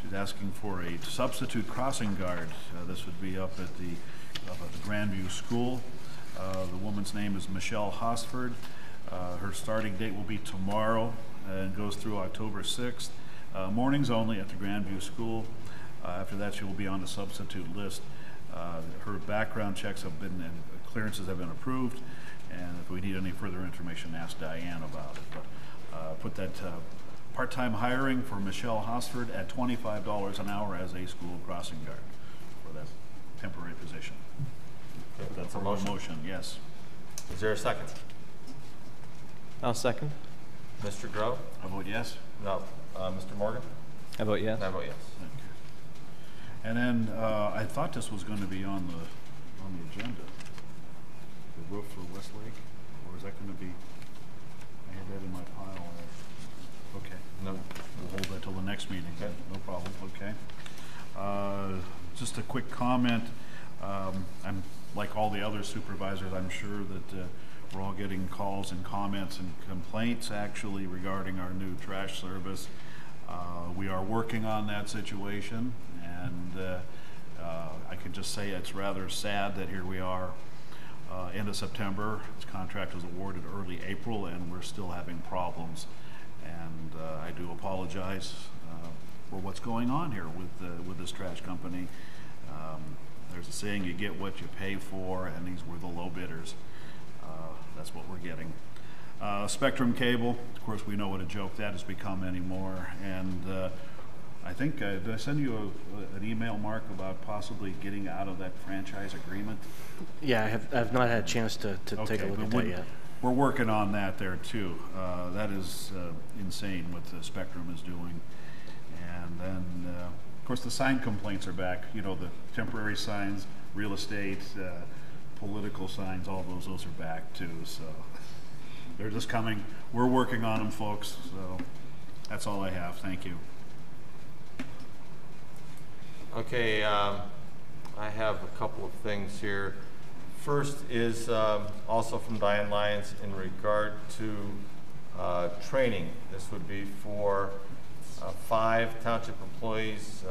She's asking for a substitute crossing guard. This would be up at the Grandview School. The woman's name is Michelle Hosford. Her starting date will be tomorrow and goes through October 6th. Mornings only at the Grandview School. After that, she will be on the substitute list. Her background checks have been, and clearances have been approved, and if we need any further information, ask Diane about it. But put that part-time hiring for Michelle Hosford at $25 an hour as a school crossing guard for that temporary position. Okay, That's a motion, yes. Is there a second? I'll second. Mr. Groh? I vote yes. No. Mr. Morgan? I vote yes. I vote yes. And then I thought this was going to be on the agenda. The roof for Westlake, or is that going to be? I had that in my pile there. Okay. No. We'll hold that till the next meeting. Okay. No problem. Okay. Just a quick comment. I'm like all the other supervisors. I'm sure that we're all getting calls and comments and complaints actually regarding our new trash service. We are working on that situation, and I can just say it's rather sad that here we are, end of September. This contract was awarded early April, and we're still having problems. And I do apologize for what's going on here with this trash company. There's a saying, you get what you pay for, and these were the low bidders. That's what we're getting. Spectrum cable, of course, we know what a joke that has become anymore, and I think, did I send you an email, Mark, about possibly getting out of that franchise agreement? Yeah, I've not had a chance to take a look at that yet. We're working on that there too. That is insane what the Spectrum is doing. And then, of course, the sign complaints are back. You know, the temporary signs, real estate, political signs, all those are back too. So they're just coming. We're working on them, folks. So that's all I have. Thank you. Okay, I have a couple of things here. First is also from Diane Lyons in regard to training. This would be for 5 township employees,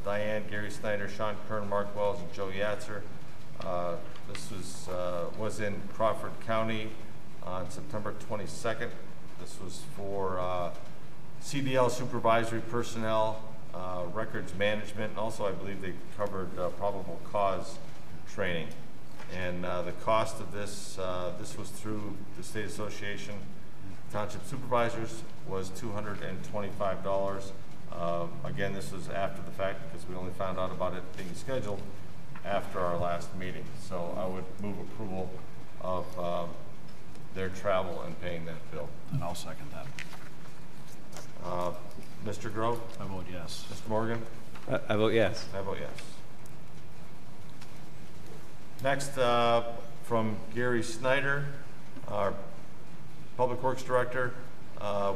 Diane, Gary Snyder, Sean Kern, Mark Wells, and Joe Yatzer. This was in Crawford County on September 22nd. This was for CDL supervisory personnel, records management, and also I believe they covered probable cause training. And the cost of this, this was through the State Association Township Supervisors, was $225. Again, this was after the fact because we only found out about it being scheduled after our last meeting. So I would move approval of their travel and paying that bill. And I'll second that. Mr. Grove? I vote yes. Mr. Morgan? I vote yes. I vote yes. Next, from Gary Snyder, our Public Works Director,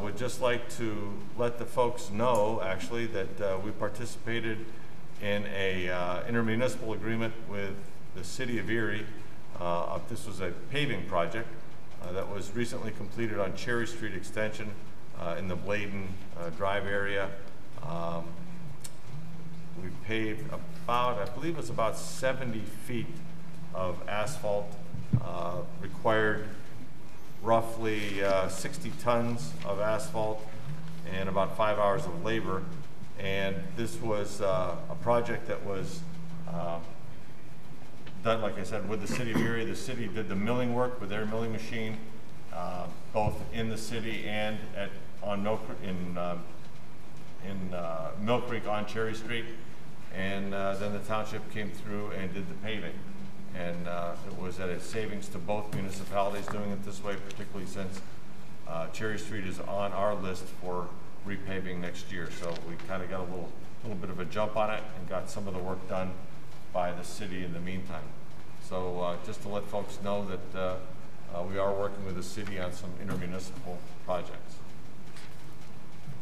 would just like to let the folks know, actually, that we participated in a intermunicipal agreement with the City of Erie. This was a paving project that was recently completed on Cherry Street Extension in the Bladen Drive area. We paved about, I believe it was about 70 feet of asphalt, required roughly 60 tons of asphalt and about 5 hours of labor. And this was a project that was done, like I said, with the City of Erie. The city did the milling work with their milling machine, both in the city and on Mill Creek on Cherry Street. And then the township came through and did the paving. And it was at a savings to both municipalities doing it this way, particularly since Cherry Street is on our list for repaving next year. So we kind of got a little bit of a jump on it and got some of the work done by the city in the meantime. So just to let folks know that we are working with the city on some intermunicipal projects.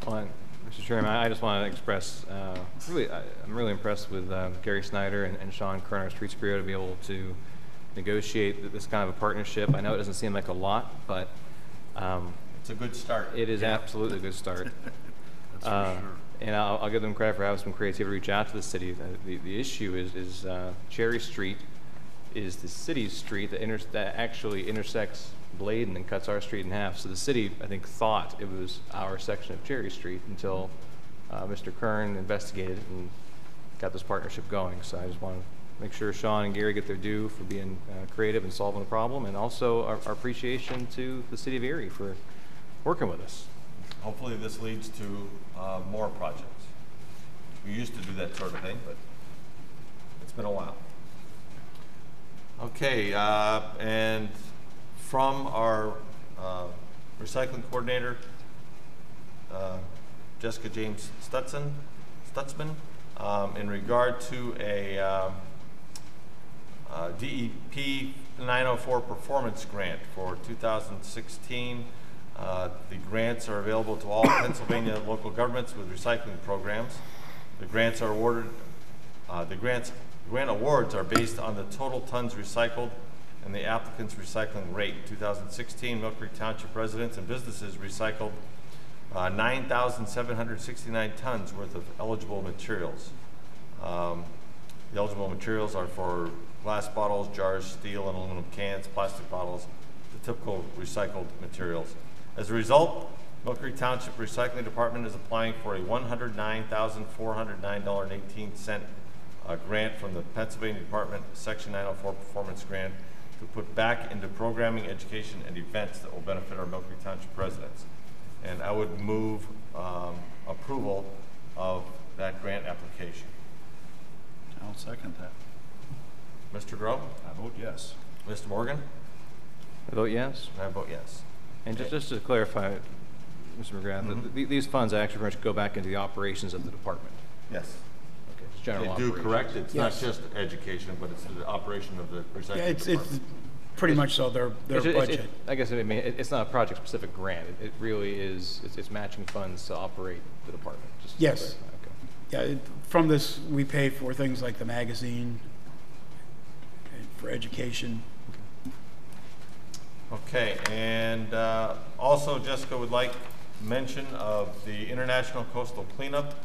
Well, Mr. Chairman, I just want to express, I'm really impressed with Gary Snyder and Sean Kern, our Streets Bureau, to be able to negotiate this kind of a partnership. I know it doesn't seem like a lot, but it's a good start. It is absolutely a good start. That's for sure. And I'll give them credit for having some creativity to reach out to the city. The issue is Cherry Street is the city's street that actually intersects Bladen and cuts our street in half. So the city, I think, thought it was our section of Cherry Street until Mr. Kern investigated and got this partnership going. So I just want to make sure Sean and Gary get their due for being creative and solving the problem, and also our appreciation to the City of Erie for working with us. Hopefully this leads to more projects. We used to do that sort of thing, but it's been a while. Okay, and from our recycling coordinator, Jessica James Stutzman, in regard to a DEP 904 performance grant for 2016. The grants are available to all Pennsylvania local governments with recycling programs. The grants are awarded, grant awards are based on the total tons recycled and the applicant's recycling rate. 2016, Mill Creek Township residents and businesses recycled 9,769 tons worth of eligible materials. The eligible materials are for glass bottles, jars, steel and aluminum cans, plastic bottles, the typical recycled materials. As a result, Mill Creek Township Recycling Department is applying for a $109,409.18 grant from the Pennsylvania Department Section 904 Performance Grant to put back into programming, education, and events that will benefit our Mill Creek Township residents. And I would move approval of that grant Mr. Grove? I vote yes. Mr. Morgan? I vote yes. I vote yes. And just to clarify, Mr. McGrath, these funds actually very much go back into the operations of the department. Yes. Okay, it's general They do, operations. correct? It's not Yes. just education, but it's the operation of the recycling Yeah, it's department. pretty much so, their budget. I guess it's not a project-specific grant. It really is, it's matching funds to operate the department. Just to Yes. clarify. Okay. Yeah, from this, we pay for things like the magazine, and for education. Okay, and also Jessica would like mention of the International Coastal Cleanup.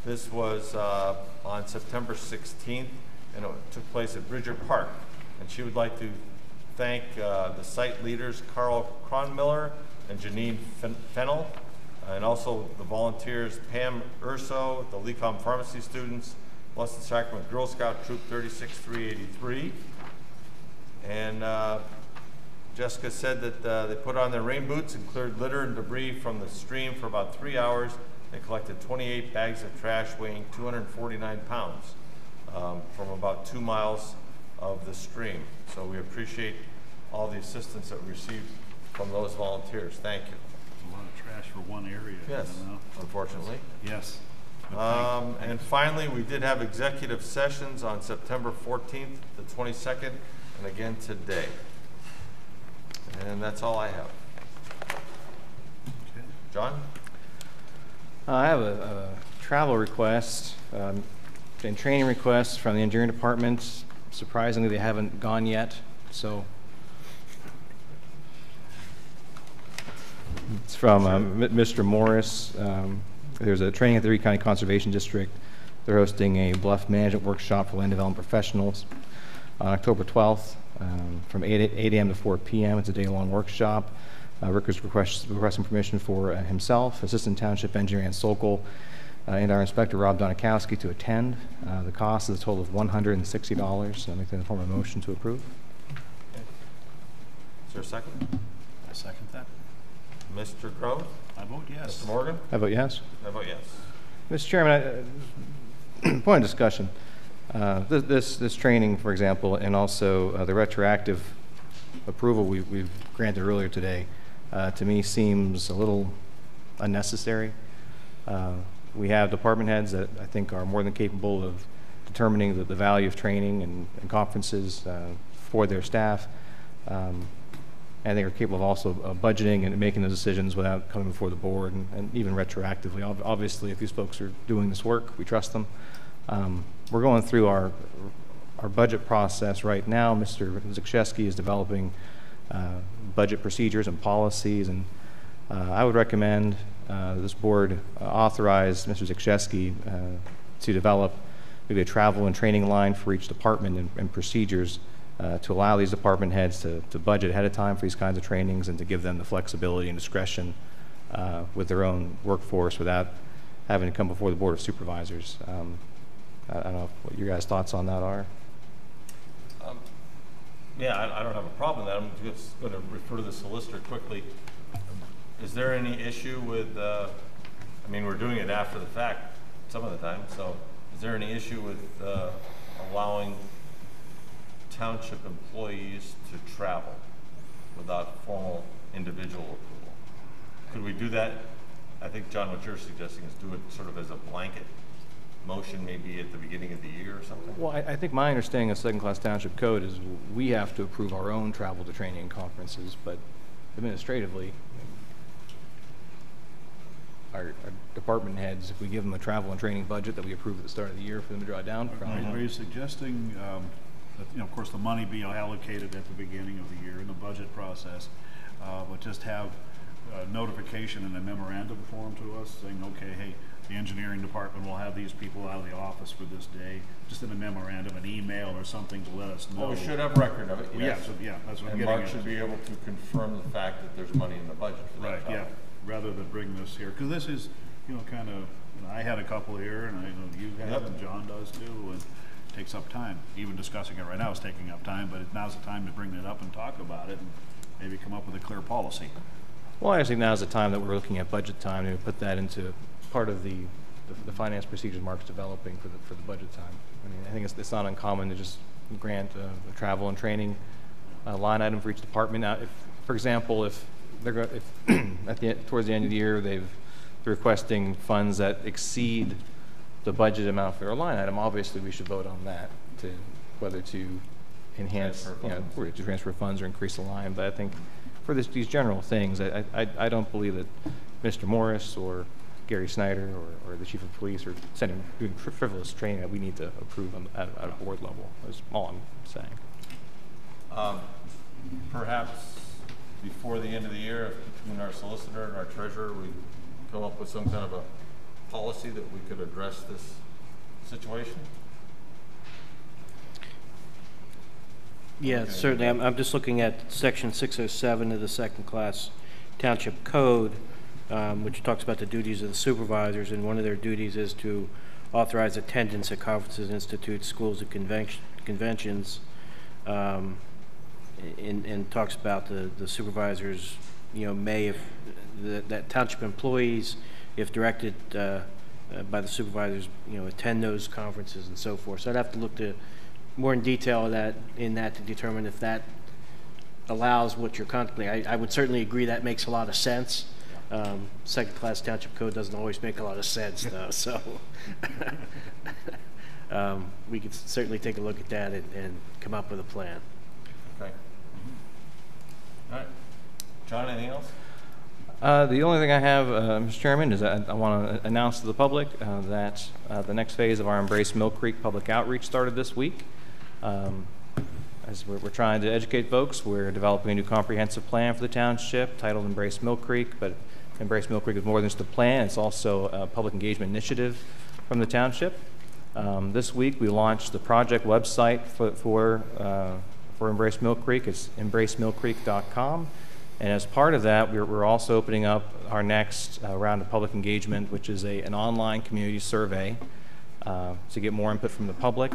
This was on September 16th, and it took place at Bridger Park. And she would like to thank the site leaders, Carl Cronmiller and Janine Fennel, and also the volunteers, Pam Urso, the Lecom Pharmacy students, Blessed Sacrament Girl Scout Troop 36383. And Jessica said that they put on their rain boots and cleared litter and debris from the stream for about 3 hours. They collected 28 bags of trash weighing 249 pounds from about 2 miles of the stream. So we appreciate all the assistance that we received from those volunteers. Thank you. A lot of trash for one area. Yes, You know? unfortunately. Yes. And finally, we did have executive sessions on September 14th, the 22nd, and again today. And that's all I have. Okay. John? I have a travel request and training request from the engineering department. Surprisingly, they haven't gone yet, so it's from Mr. Morris. There's a training at the Erie County Conservation District. They're hosting a bluff management workshop for land development professionals on October 12th from 8 a.m. to 4 p.m. It's a day-long workshop. Rick is requesting permission for himself, Assistant Township Engineer Ann Sokol, and our Inspector Rob Donikowski to attend. The cost is a total of $160. I'll make that in the form of a motion to approve. Is there a second? I second that. Mr. Grove? I vote yes. Mr. Morgan? I vote yes. I vote yes. Mr. Chairman, point of discussion. This training, for example, and also the retroactive approval we've granted earlier today, to me seems a little unnecessary. We have department heads that I think are more than capable of determining the value of training and conferences for their staff. And they are capable of also budgeting and making those decisions without coming before the board and even retroactively. Obviously, if these folks are doing this work, we trust them. We're going through our budget process right now. Mr. Zakrzewski is developing budget procedures and policies, and I would recommend this board authorize Mr. Zakrzewski to develop maybe a travel and training line for each department and procedures to allow these department heads to budget ahead of time for these kinds of trainings and to give them the flexibility and discretion with their own workforce without having to come before the Board of Supervisors. I don't know what your guys' thoughts on that are. Yeah, I don't have a problem with that. I'm just going to refer to the solicitor quickly. Is there any issue with, I mean, we're doing it after the fact some of the time, so is there any issue with allowing township employees to travel without formal individual approval? Could we do that? I think, John, what you're suggesting is do it sort of as a blanket motion, maybe at the beginning of the year or something? Well, I think my understanding of second-class township code is we have to approve our own travel to training and conferences, but administratively, our department heads, if we give them a travel and training budget that we approve at the start of the year for them to draw down from. Are you suggesting that, you know, of course, the money be allocated at the beginning of the year in the budget process, but just have notification in a memorandum form to us saying, okay, hey, the engineering department will have these people out of the office for this day, just in a memorandum, an email or something to let us know. Well, we should have record of it, Well, yes. yeah, that's what I'm And getting Mark at. should be able to confirm the fact that there's money in the budget for that. Right, yeah, topic. rather than bring this here, because this is, you know, kind of, you know, I had a couple here, and I know you have, and John does too, and it takes up time. Even discussing it right now is taking up time, but now's the time to bring it up and talk about it, and maybe come up with a clear policy. Well, I think now's the time that we're looking at budget time to put that into part of the the finance procedures Mark's developing for the budget time. I mean, I think it's not uncommon to just grant a travel and training line item for each department. Now, if, for example, if they're towards the end of the year they're requesting funds that exceed the budget amount for their line item, obviously we should vote on that to whether to enhance, or to transfer funds or increase the line. But I think for these general things, I don't believe that Mr. Morris or Gary Snyder or the chief of police are doing frivolous training that we need to approve at a board level. That's all I'm saying. Perhaps before the end of the year, between our solicitor and our treasurer, we come up with some kind of a policy that we could address this situation? Yeah, certainly. I'm just looking at section 607 of the second class township code, which talks about the duties of the supervisors, and one of their duties is to authorize attendance at conferences, institutes, schools, and conventions, and talks about the supervisors, may, if that township employees, if directed by the supervisors, attend those conferences and so forth. So I'd have to look to more in detail of that to determine if that allows what you're contemplating. I would certainly agree that makes a lot of sense. Second class township code doesn't always make a lot of sense though, so we could certainly take a look at that and come up with a plan. Okay. All right. John, anything else? The only thing I have, Mr. Chairman, is I want to announce to the public that the next phase of our Embrace Mill Creek public outreach started this week. As we're trying to educate folks, we're developing a new comprehensive plan for the township titled Embrace Mill Creek, but Embrace Mill Creek is more than just a plan. It's also a public engagement initiative from the township. This week we launched the project website for Embrace Mill Creek. It's embracemillcreek.com. And as part of that, we're also opening up our next round of public engagement, which is an online community survey to get more input from the public.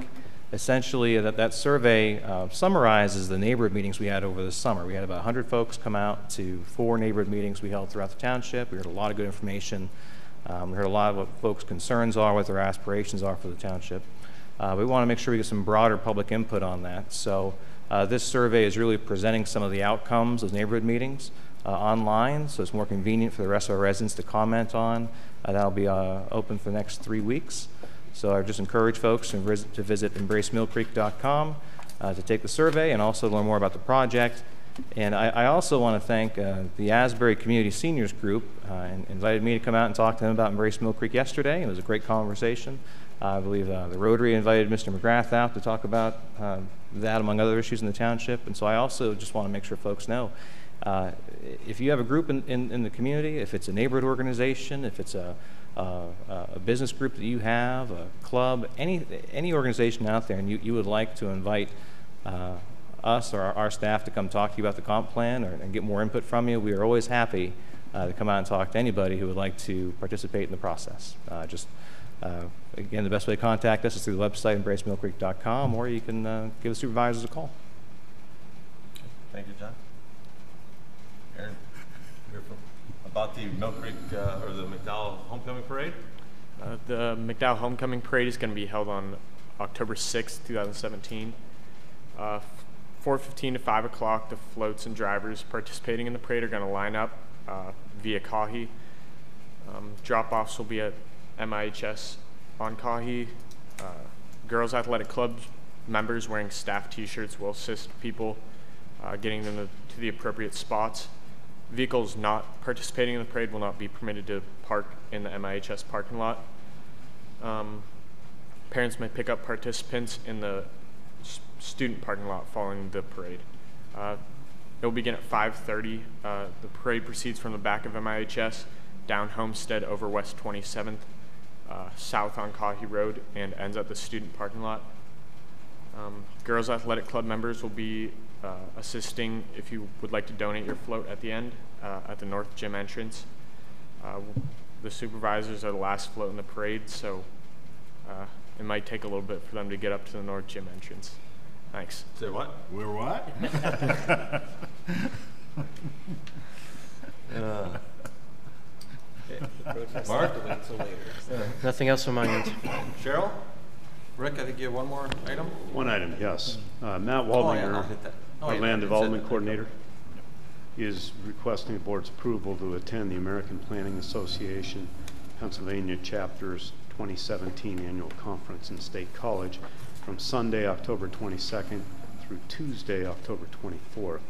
Essentially, that survey summarizes the neighborhood meetings we had over the summer. We had about 100 folks come out to 4 neighborhood meetings we held throughout the township. We heard a lot of good information. We heard a lot of what folks' concerns are, what their aspirations are for the township. We want to make sure we get some broader public input on that. So this survey is really presenting some of the outcomes of neighborhood meetings online, so it's more convenient for the rest of our residents to comment on. That'll be open for the next 3 weeks. So I just encourage folks to visit embracemillcreek.com to take the survey and also learn more about the project. And I also want to thank the Asbury Community Seniors Group, and invited me to come out and talk to them about Embrace Mill Creek yesterday. It was a great conversation. I believe the Rotary invited Mr. McGrath out to talk about that among other issues in the township. And so I also just want to make sure folks know, if you have a group in the community, if it's a neighborhood organization, if it's a business group that you have, a club, any organization out there, and you would like to invite us or our staff to come talk to you about the comp plan and get more input from you, we are always happy to come out and talk to anybody who would like to participate in the process. Again, the best way to contact us is through the website, embracemillcreek.com, or you can give the supervisors a call. Thank you, John. Aaron, about the Mill Creek or the McDowell Homecoming Parade? The McDowell Homecoming Parade is going to be held on October 6th, 2017. 4:15 to 5 o'clock, the floats and drivers participating in the parade are going to line up via Kahi. Drop-offs will be at MIHS on Kahi. Girls Athletic Club members wearing staff t-shirts will assist people getting them to the appropriate spots. Vehicles not participating in the parade will not be permitted to park in the MIHS parking lot. Parents may pick up participants in the student parking lot following the parade. It will begin at 5:30. The parade proceeds from the back of MIHS, down Homestead over West 27th, south on Kahi Road, and ends at the student parking lot. Girls Athletic Club members will be assisting if you would like to donate your float at the end at the North Gym entrance. The supervisors are the last float in the parade, so it might take a little bit for them to get up to the North Gym entrance. Thanks. Say what? We're what? Mark? Nothing else on my end. Cheryl? Rick, I think you have one more item? One item, yes. Matt Oh, yeah, I'll Waldinger, hit that. Oh, our yeah, land you said development that. coordinator, is requesting the board's approval to attend the American Planning Association Pennsylvania Chapter's 2017 Annual Conference in State College from Sunday, October 22nd through Tuesday, October 24th.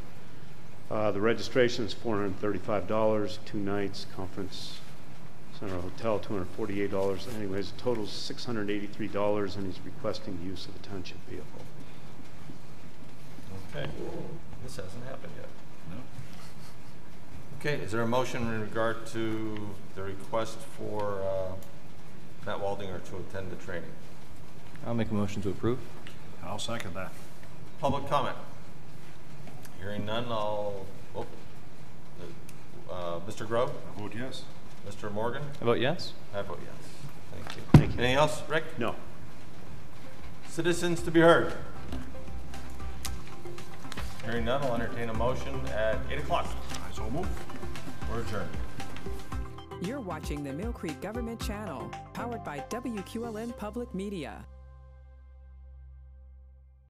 The registration is $435, 2 nights, conference center hotel $248. Anyways, the total is $683, and he's requesting the use of the township vehicle. Okay. This hasn't happened yet. Okay, is there a motion in regard to the request for Matt Waldinger to attend the training? I'll make a motion to approve. I'll second that. Public comment? Hearing none, Mr. Grove? I vote yes. Mr. Morgan? I vote yes. I vote yes. Thank you. Thank you. Anything else, Rick? No. Citizens to be heard? Hearing none, I'll entertain a motion at 8 o'clock. I so move. We're adjourned. You're watching the Mill Creek Government Channel, powered by WQLN Public Media.